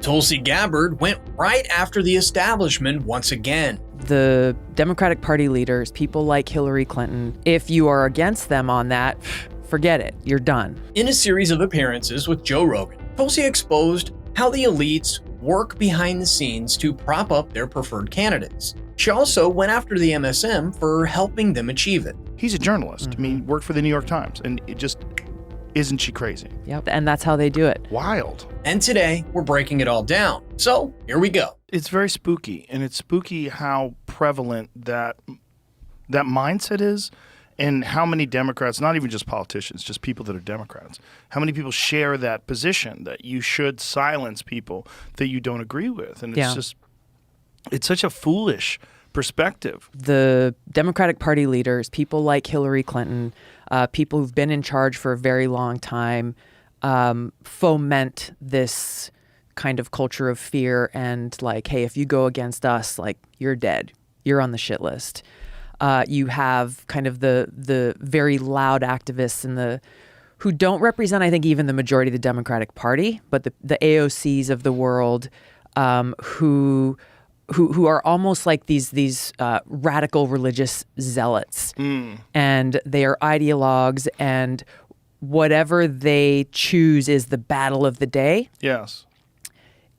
Tulsi Gabbard went right after the establishment once again. The Democratic Party leaders, people like Hillary Clinton, if you are against them on that, forget it, you're done. In a series of appearances with Joe Rogan, Tulsi exposed how the elites work behind the scenes to prop up their preferred candidates. She also went after the MSM for helping them achieve it. He's a journalist. I mean, worked for the New York Times, and it just, isn't she crazy? Yep, and that's how they do it. Wild. And today, we're breaking it all down. So, here we go. It's very spooky, and it's spooky how prevalent that mindset is, and how many Democrats, not even just politicians, just people that are Democrats, how many people share that position that you should silence people that you don't agree with. And it's just, it's such a foolish perspective. The Democratic Party leaders, people like Hillary Clinton, people who've been in charge for a very long time, foment this kind of culture of fear and like, hey, if you go against us, like, you're dead. You're on the shit list. You have kind of the very loud activists and who don't represent, I think, even the majority of the Democratic Party, but the AOCs of the world, who are almost like these radical religious zealots, and they are ideologues, and whatever they choose is the battle of the day. Yes.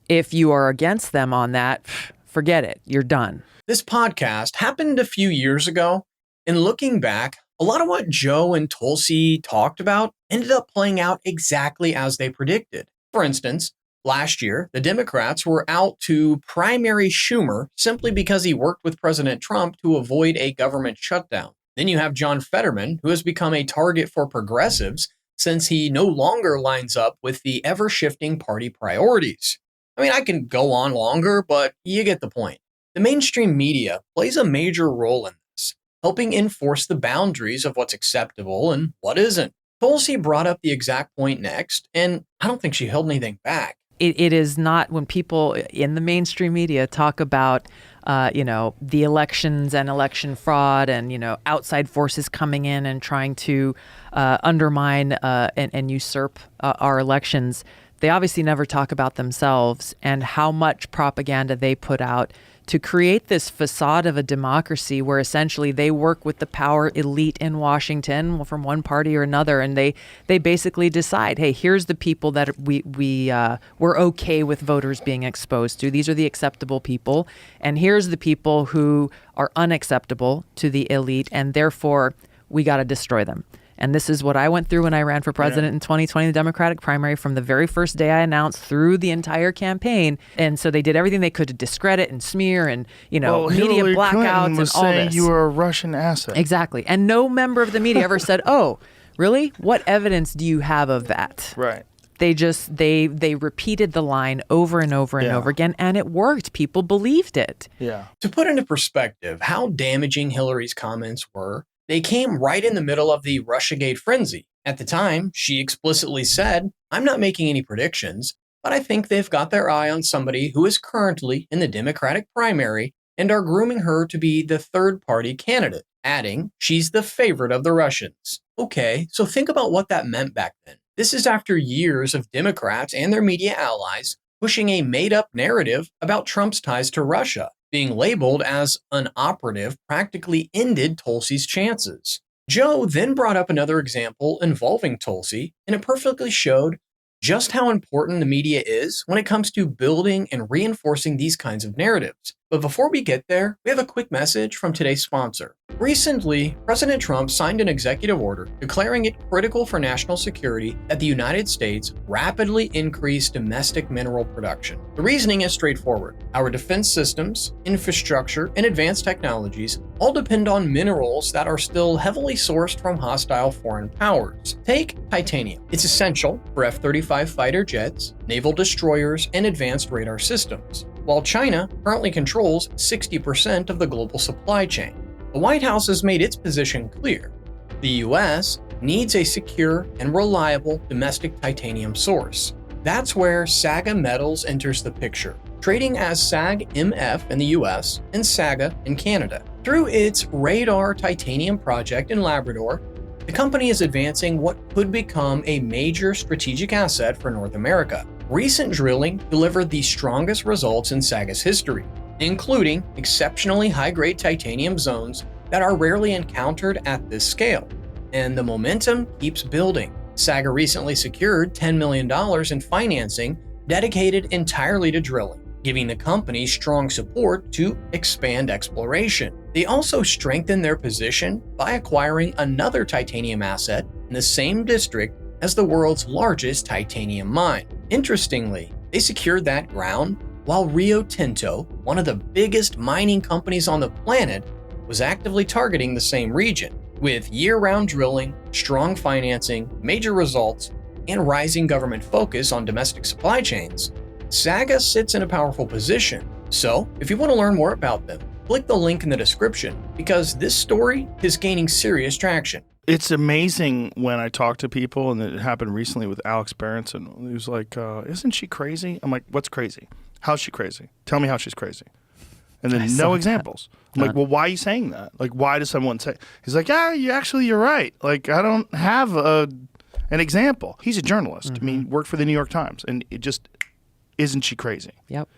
If you are against them on that, forget it. You're done. This podcast happened a few years ago, and looking back, a lot of what Joe and Tulsi talked about ended up playing out exactly as they predicted. For instance, last year, the Democrats were out to primary Schumer simply because he worked with President Trump to avoid a government shutdown. Then you have John Fetterman, who has become a target for progressives since he no longer lines up with the ever-shifting party priorities. I mean, I can go on longer, but you get the point. The mainstream media plays a major role in this, helping enforce the boundaries of what's acceptable and what isn't. Tulsi brought up the exact point next, and I don't think she held anything back. It is not when people in the mainstream media talk about, the elections and election fraud and, outside forces coming in and trying to undermine and usurp our elections. They obviously never talk about themselves and how much propaganda they put out to create this facade of a democracy where essentially they work with the power elite in Washington from one party or another, and they basically decide, hey, here's the people that we're okay with voters being exposed to. These are the acceptable people, and here's the people who are unacceptable to the elite, and therefore we got to destroy them. And this is what I went through when I ran for president in 2020, the Democratic primary, from the very first day I announced through the entire campaign. And so they did everything they could to discredit and smear and, media Hillary blackouts Clinton was and all saying this. You were a Russian asset. Exactly. And no member of the media ever said, oh, really? What evidence do you have of that? Right. They just, they repeated the line over and over and over again, and it worked. People believed it. Yeah. To put into perspective how damaging Hillary's comments were, they came right in the middle of the Russiagate frenzy. At the time, she explicitly said, I'm not making any predictions, but I think they've got their eye on somebody who is currently in the Democratic primary and are grooming her to be the third-party candidate, adding, she's the favorite of the Russians. Okay, so think about what that meant back then. This is after years of Democrats and their media allies pushing a made-up narrative about Trump's ties to Russia. Being labeled as an operative practically ended Tulsi's chances. Joe then brought up another example involving Tulsi, and it perfectly showed just how important the media is when it comes to building and reinforcing these kinds of narratives. But before we get there, we have a quick message from today's sponsor. Recently, President Trump signed an executive order declaring it critical for national security that the United States rapidly increase domestic mineral production. The reasoning is straightforward. Our defense systems, infrastructure, and advanced technologies all depend on minerals that are still heavily sourced from hostile foreign powers. Take titanium. It's essential for F-35 fighter jets, naval destroyers, and advanced radar systems, while China currently controls 60% of the global supply chain. The White House has made its position clear. The U.S. needs a secure and reliable domestic titanium source. That's where Saga Metals enters the picture, trading as SAGMF in the U.S. and Saga in Canada. Through its Radar Titanium project in Labrador, the company is advancing what could become a major strategic asset for North America. Recent drilling delivered the strongest results in Saga's history, including exceptionally high-grade titanium zones that are rarely encountered at this scale. And the momentum keeps building. Saga recently secured $10 million in financing dedicated entirely to drilling, giving the company strong support to expand exploration. They also strengthened their position by acquiring another titanium asset in the same district as the world's largest titanium mine. Interestingly, they secured that ground while Rio Tinto, one of the biggest mining companies on the planet, was actively targeting the same region. With year-round drilling, strong financing, major results, and rising government focus on domestic supply chains, Saga sits in a powerful position. So, if you want to learn more about them, click the link in the description because this story is gaining serious traction. It's amazing when I talk to people, and it happened recently with Alex Berenson. He was like, isn't she crazy? I'm like, what's crazy? How's she crazy? Tell me how she's crazy. And then no examples. I'm like, well, why are you saying that? Like, why does someone say? He's like, yeah, you're right. Like, I don't have an example. He's a journalist. I mean, worked for the New York Times, and it just, isn't she crazy? Yep.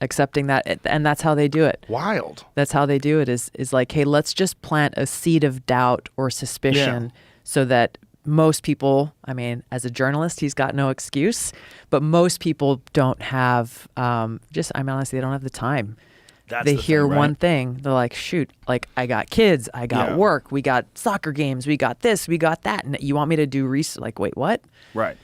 Accepting that, and that's how they do it. Wild. That's how they do it. Is like, hey, let's just plant a seed of doubt or suspicion, so that most people, I mean, as a journalist, he's got no excuse, but most people don't have, honestly, they don't have the time. They hear thing, right? one thing, they're like, shoot, like, I got kids, I got work, we got soccer games, we got this, we got that, and you want me to do research? Like, wait, what? Right.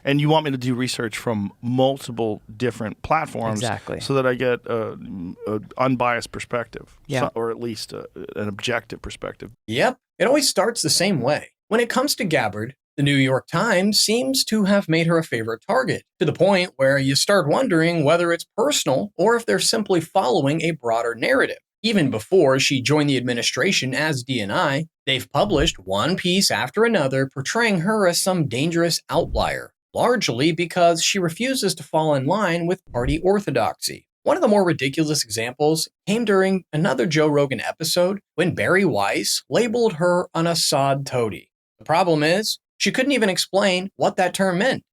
And you want me to do research from multiple different platforms, exactly, so that I get an unbiased perspective, or at least an objective perspective. Yep, it always starts the same way. When it comes to Gabbard, the New York Times seems to have made her a favorite target, to the point where you start wondering whether it's personal or if they're simply following a broader narrative. Even before she joined the administration as DNI, they've published one piece after another portraying her as some dangerous outlier, largely because she refuses to fall in line with party orthodoxy. One of the more ridiculous examples came during another Joe Rogan episode when Barry Weiss labeled her an Assad toady. The problem is, she couldn't even explain what that term meant,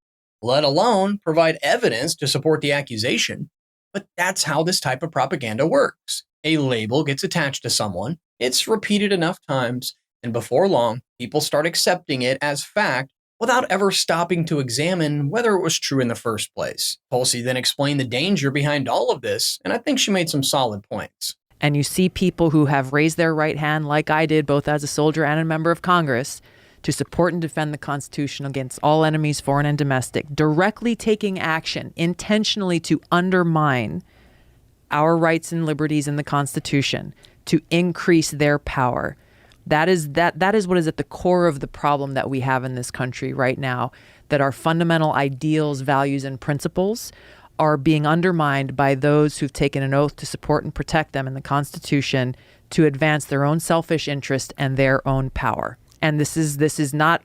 let alone provide evidence to support the accusation. But that's how this type of propaganda works. A label gets attached to someone, it's repeated enough times, and before long, people start accepting it as fact without ever stopping to examine whether it was true in the first place. Tulsi then explained the danger behind all of this, and I think she made some solid points. And you see people who have raised their right hand, like I did, both as a soldier and a member of Congress, to support and defend the Constitution against all enemies, foreign and domestic, directly taking action intentionally to undermine our rights and liberties in the Constitution, to increase their power. That is what is at the core of the problem that we have in this country right now, that our fundamental ideals, values, and principles are being undermined by those who've taken an oath to support and protect them in the Constitution to advance their own selfish interest and their own power. And this is not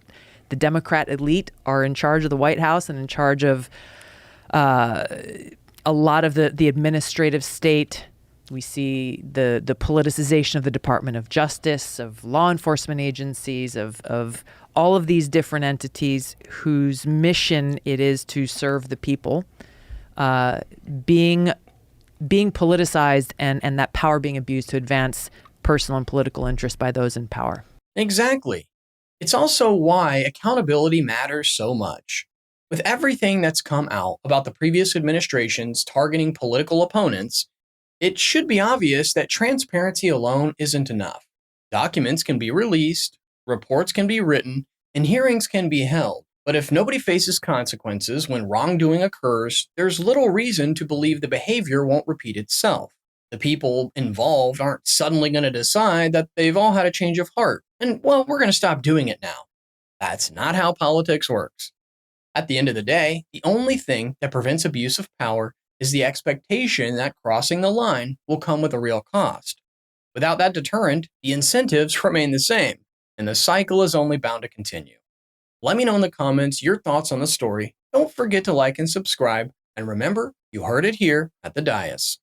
the Democrat elite are in charge of the White House and in charge of a lot of the administrative state. We see the politicization of the Department of Justice, of law enforcement agencies, of all of these different entities whose mission it is to serve the people, being politicized and that power being abused to advance personal and political interests by those in power. Exactly. It's also why accountability matters so much. With everything that's come out about the previous administrations targeting political opponents, it should be obvious that transparency alone isn't enough. Documents can be released, reports can be written, and hearings can be held. But if nobody faces consequences when wrongdoing occurs, there's little reason to believe the behavior won't repeat itself. The people involved aren't suddenly going to decide that they've all had a change of heart, and, well, we're going to stop doing it now. That's not how politics works. At the end of the day, the only thing that prevents abuse of power is the expectation that crossing the line will come with a real cost. Without that deterrent, the incentives remain the same, and the cycle is only bound to continue. Let me know in the comments your thoughts on the story. Don't forget to like and subscribe, and remember, you heard it here at the Dais.